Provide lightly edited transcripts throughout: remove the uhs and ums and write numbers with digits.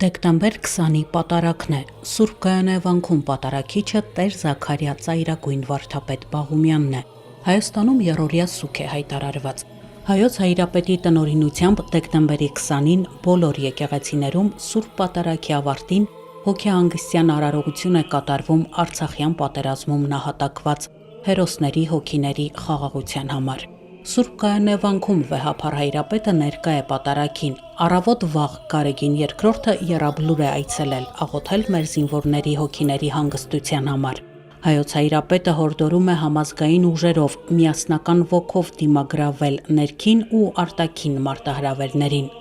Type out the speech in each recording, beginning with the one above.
Դեկտեմբեր 20-ի պատարագն է, Սուրբ Գայանե վանքում պատարագիչը Տեր Զաքարյա ծայրագույն վարդապետ Բաղումյանն է, Հայաստանում երրորդյա սուք է հայտարարված։ Հայոց Հայրապետի տնօրինությամբ դեկտեմբերի 20-ին բոլոր եկեղեցիներում Սուրբ պատարագի ավարտին հոգեհանգստյան արարողություն է կատարվում Արցախյան պատերազմում նահատակված հերոսների հոգիների խաղաղության համար։ Սուրբ Գայանե վանքում վեհափառ հայրապետը ներկա է պատարագին, առավոտ վաղ Գարեգին II եռաբլուր է այցելել, աղոթել մեր զինվորների հոգիների հանգստության համար։ Հայոց հայրապետը հորդորում է համազգային ուժերով միասնական ոգով դիմագրավել ներքին ու արտաքին մարտահրավերներին։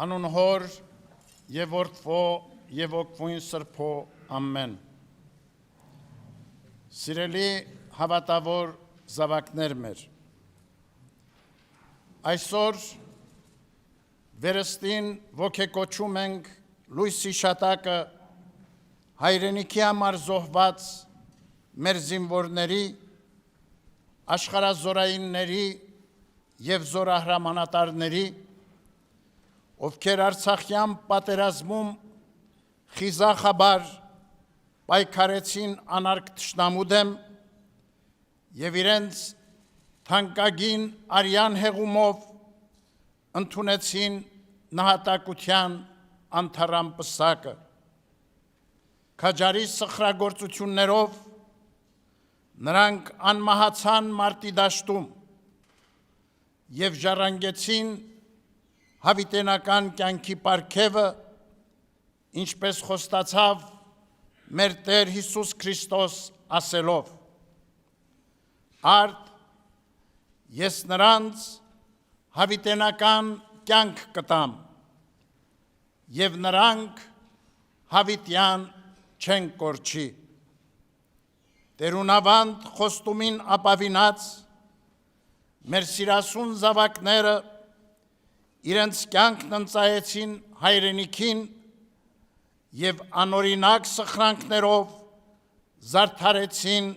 Անուն հոր եւ որդվո եւ օգվույն սրբո ամեն։ Սիրելի հավատավոր զավակներ մեր, այսօր վերստին ոգեկոչում ենք լույսի շատակը հայրենիքի համար զոհված մեր զինվորների, աշխարհազորայինների եւ զորահրամանատարների, ովքեր Արցախյան պատերազմում խիզախաբար պայքարեցին անարգ թշնամու դեմ եւ իրենց թանկագին արյան հեղումով ընդունեցին նահատակության անթառամ պսակը։ Քաջարի սխրագործություններով նրանք անմահացան մարտի դաշտում եւ ժառանգեցին հավիտենական կյանքի պարգևը, ինչպես խոստացավ մեր Տեր Հիսուս Քրիստոս ասելով. Արդ ես նրանց հավիտենական կյանք կտամ եւ նրանք հավիտյան չեն կորչի։ Տերունավանդ խոստումին ապավինած մեր սիրասուն զավակները իրենց կյանքն ընծայեցին հայրենիքին եւ անօրինակ սխրանքներով զարդարեցին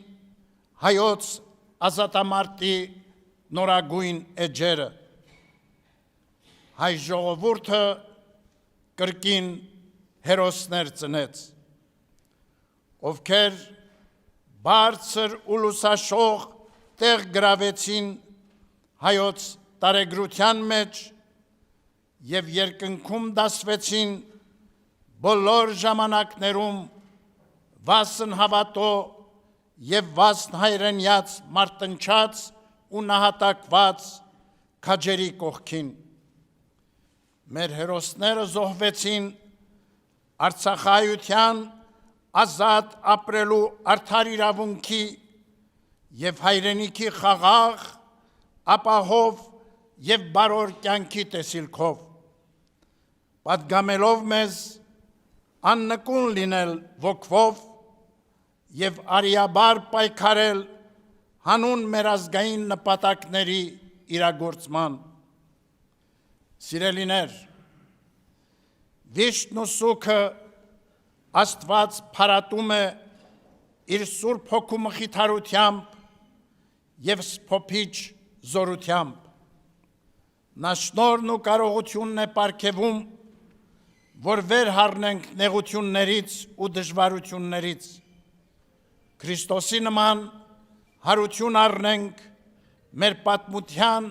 հայոց ազատամարտի նորագույն էջերը։ Հայ ժողովուրդը կրկին հերոսներ ծնեց, ովքեր բարձր ու լուսաշող տեղ գրավեցին հայոց տարեգրության մեջ եւ երկնքում դասվեցին բոլոր ժամանակներում վասն հավատո եւ վասն հայրենյաց մարտնչած ու նահատակված քաջերի կողքին։ Մեր հերոսները զոհվեցին Արցախայության ազատ ապրելու արդար իրավունքի եւ հայրենիքի խաղաղ, ապահով եւ բարոր կյանքի տեսիլքով, պատգամելով մեզ աննկուն լինել ոգվով եւ արիաբար պայքարել հանուն մեր ազգային նպատակների իրագործման։ Սիրելիներ, վիշտն ու սուքը Աստված փարատում է իր Սուրբ Հոգու մխիթարությամբ եւ սփոփիչ զորությամբ։ Նա շնորհն ու կարողությունն է պարգևում, որ վեր հառնենք նեղություններից ու դժվարություններից, Քրիստոսի նման հարություն առնենք մեր պատմության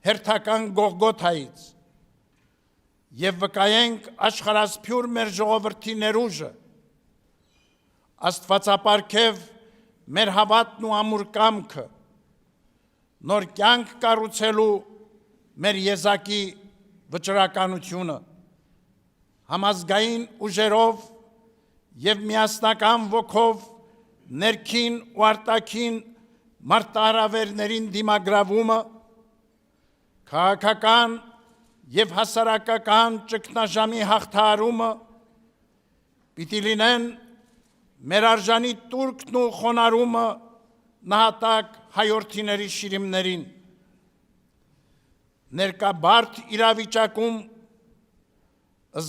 հերթական Գողգոթայից եւ վկայենք աշխարհասփյուր մեր ժողովրդի ներուժը, Աստվածապարգև մեր հավատն ու ամուր կամքը, նոր կյանք կառուցելու մեր եզակի վճռականությունը, համազգային ուժերով եւ միասնական ոգով ներքին ու արտաքին մարտահրավերներին դիմագրավումը, քաղաքական եւ հասարակական ճգնաժամի հաղթահարումը պիտի լինեն մեր արժանի տուրքն ու խոնարհումը նահատակ հայորդիների շիրիմներին։ Ներկա բարդ իրավիճակում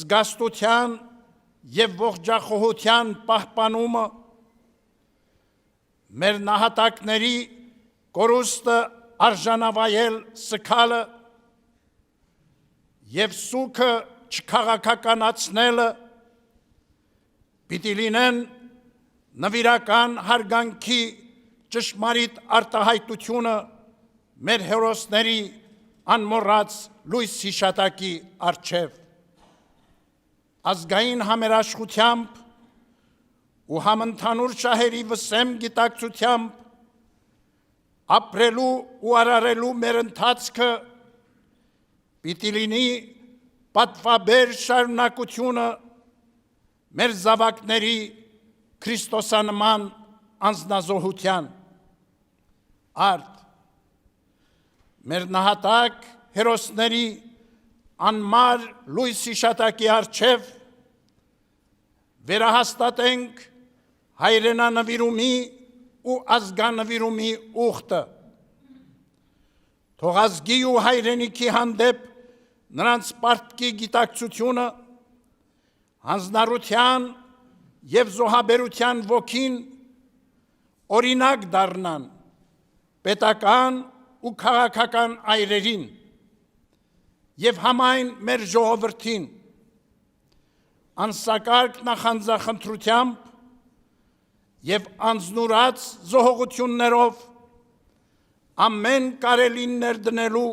զգաստության եւ ողջախոհության պահպանումը մեր նահատակների կորուստը արժանավայել սքալը եւ սուքը չքաղաքականացնելը պիտի լինեն նվիրական հարգանքի ճշմարիտ արտահայտությունը մեր հերոսների անմոռաց լույս հիշատակի առջև։ Ազգային համերաշխությամբ ու համընդհանուր շահերի վսեմ գիտակցությամբ ապրելու ու արարելու մեր ընթացքը պիտի լինի պատվաբեր շարունակությունը մեր զավակների քրիստոսանման անձնազոհության։ Արդ մեր նահատակ հերոսների անմար լույս հիշատակի առջև վերահաստատենք հայրենանվիրումի ու ազգանվիրումի ուխտը։ Թող ազգի ու հայրենիքի հանդեպ նրանց պարտքի գիտակցությունը, հանձնառության և զոհաբերության ոգին օրինակ դառնան պետական ու քաղաքական այրերին և համայն մեր ժողովրդին, անսակարգ նախանձախնդրությամբ և անձնուրաց զոհողություններով ամեն կարելին ներդնելու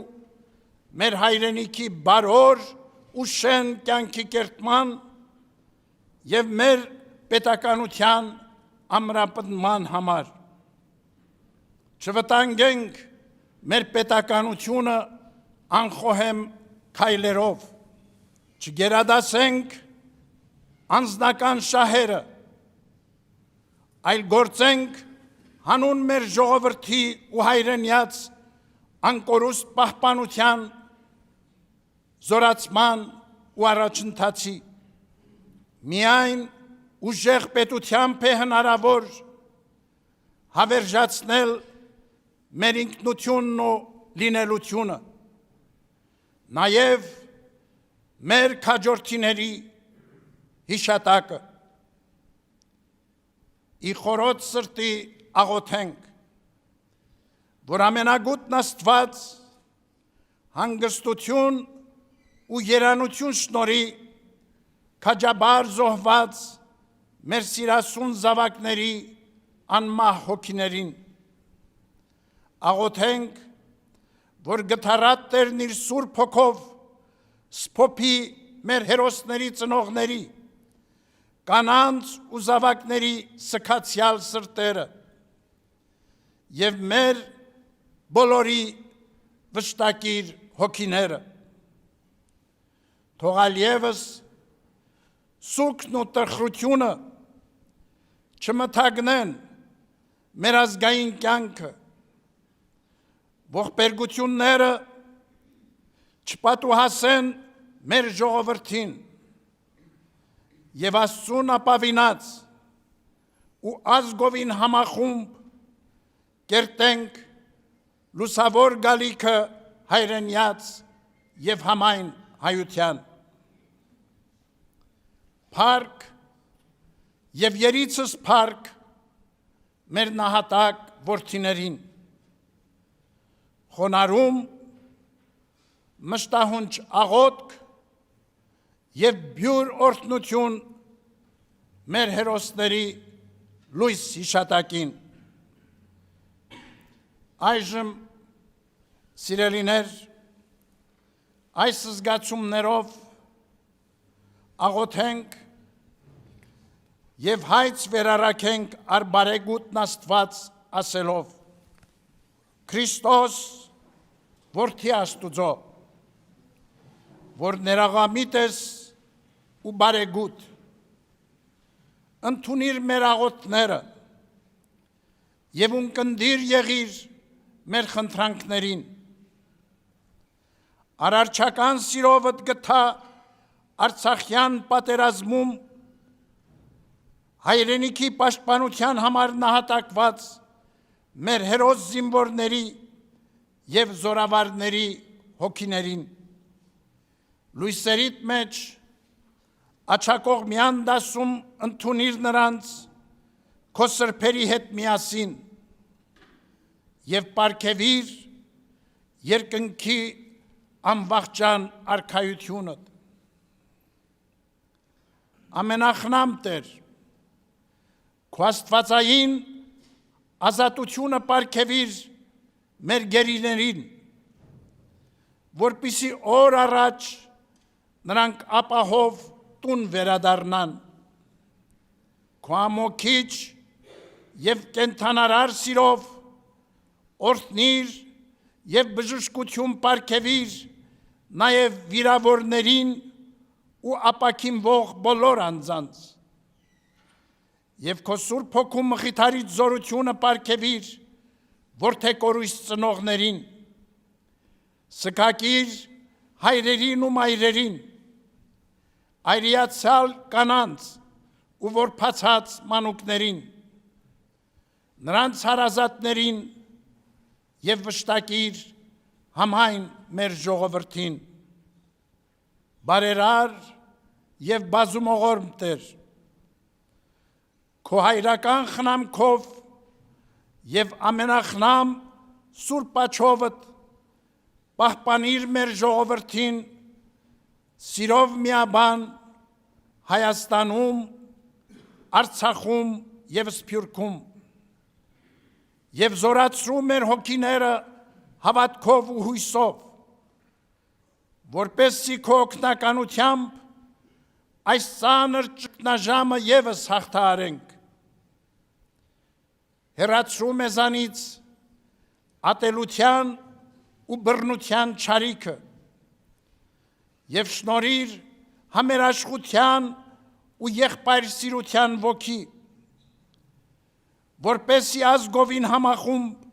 մեր հայրենիքի բարոր ու շեն կյանքի կերտման և մեր պետականության ամրապնդման համար։ Չվտանգենք մեր պետականությունը անխոհեմ քայլերով, չգերադասենք անձնական շահերը, այլ գործենք հանուն մեր ժողովրդի ու հայրենյաց անկորուստ պահպանության, զորացման ու առաջընթացի։ Միայն ուժեղ պետությամբ է հնարավոր հավերժացնել մեր ինքնությունն ու լինելությունը, նաև մեր քաջորդիների հիշատակը։ Ի խորոց սրտի աղոթենք, որ ամենագութն Աստված հանգստություն ու երանություն շնորհի քաջաբար զոհված մեր սիրասուն զավակների անմահ հոգիներին։ Աղոթենք, որ գթառատ Տերն իր սուրբ հոգով սփոփի մեր հերոսների ծնողների, կանանց ու զավակների սքացյալ սրտերը և մեր բոլորի վշտակիր հոգիները։ Թող այլևս սուգն ու տխրությունը չմթագնեն մեր ազգային կյանքը, ողբերգությունները չպատուհասեն մեր ժողովրդին և Աստծուն ապավինած ու ազգովին համախումբ կերտենք լուսավոր գալիքը հայրենյաց և համայն հայության։ Փառք և երիցս փառք մեր նահատակ որդիներին, խոնարհում, մշտահունչ աղոթք և բյուր օրհնություն մեր հերոսների լույս հիշատակին։ Այժմ, սիրելիներ, այս զգացումներով աղոթենք և հայց վերառակենք արբարեգութն Աստված ասելով. Քրիստոս որդի Աստուծո, որ ներաղամիտ ես ու բարեգութ, ընդունիր մեր աղոթները և ունկնդիր եղիր մեր խնդրանքներին։ Արարչական սիրովդ գթա Արցախյան պատերազմում հայրենիքի պաշտպանության համար նահատակված մեր հերոս զինվորների և զորավարների հոգիներին։ Լույսերիդ մեջ աչակողմյան դասում ընդունիր նրանց քո սրբերի հետ միասին և պարգևիր երկնքի անվախճան արքայությունդ։ ամենախնամ Տեր, քո աստվածային ազատությունը պարգևիր մեր գերիներին, որպիսի օր առաջ նրանք ապահով տուն վերադառնան, քո ամոքիչ եւ կենթանարար սիրով օրհնիր եւ բժշկություն պարգևիր նաեւ վիրավորներին ու ապակինվող բոլոր անձանց, եւ քո Սուրբ Հոգու մխիթարիչ զորությունը պարգևիր որդեկորույս ծնողներին, սկակիր հայրերին ու մայրերին, այրիացյալ կանանց ու որբացած մանուկներին, նրանց հարազատներին եւ վշտակիր համայն մեր ժողովրդին, բարերար եւ բազումողորմ Տեր, քո հայրական խնամքով եւ ամենախնամ Սուրբ աջովդ պահպանիր մեր ժողովրդին սիրով միաբան Հայաստանում, Արցախում եւ Սփյուռքում եւ զորացրու մեր հոգիները հավատքով ու հույսով, որպեսզի քո օգնականությամբ այս ծանր ճգնաժամը եւս հաղթահարենք, հեռացրու մեզանից ատելության ու բռնության չարիքը եւ շնորհիր համերաշխության ու եղբայրսիրության ոգի, որպեսզի ազգովին համախումբ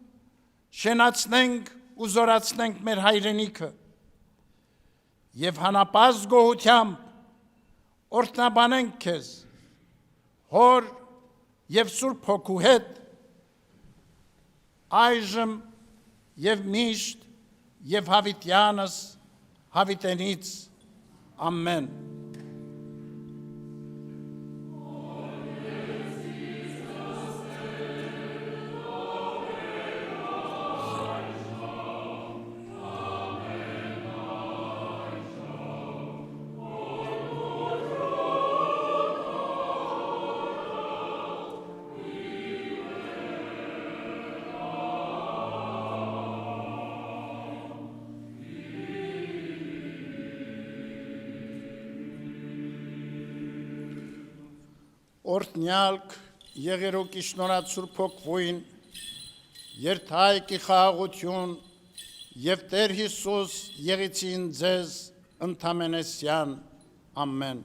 շենացնենք ու զորացնենք մեր հայրենիքը եւ հանապազգ գոհությամբ օրհնաբանենք քեզ, Հոր եւ Սուրբ Հոգու հետ, այժմ եւ միշտ եւ հավիտյանս հավիտենից ամեն։ Օրհնյալք եղերոքի շնորհած Սուրբ Հոգուին, երթայքի խաղաղություն եւ Տեր Հիսուս եղեցին ձեզ ընդամենեսյան, ամեն։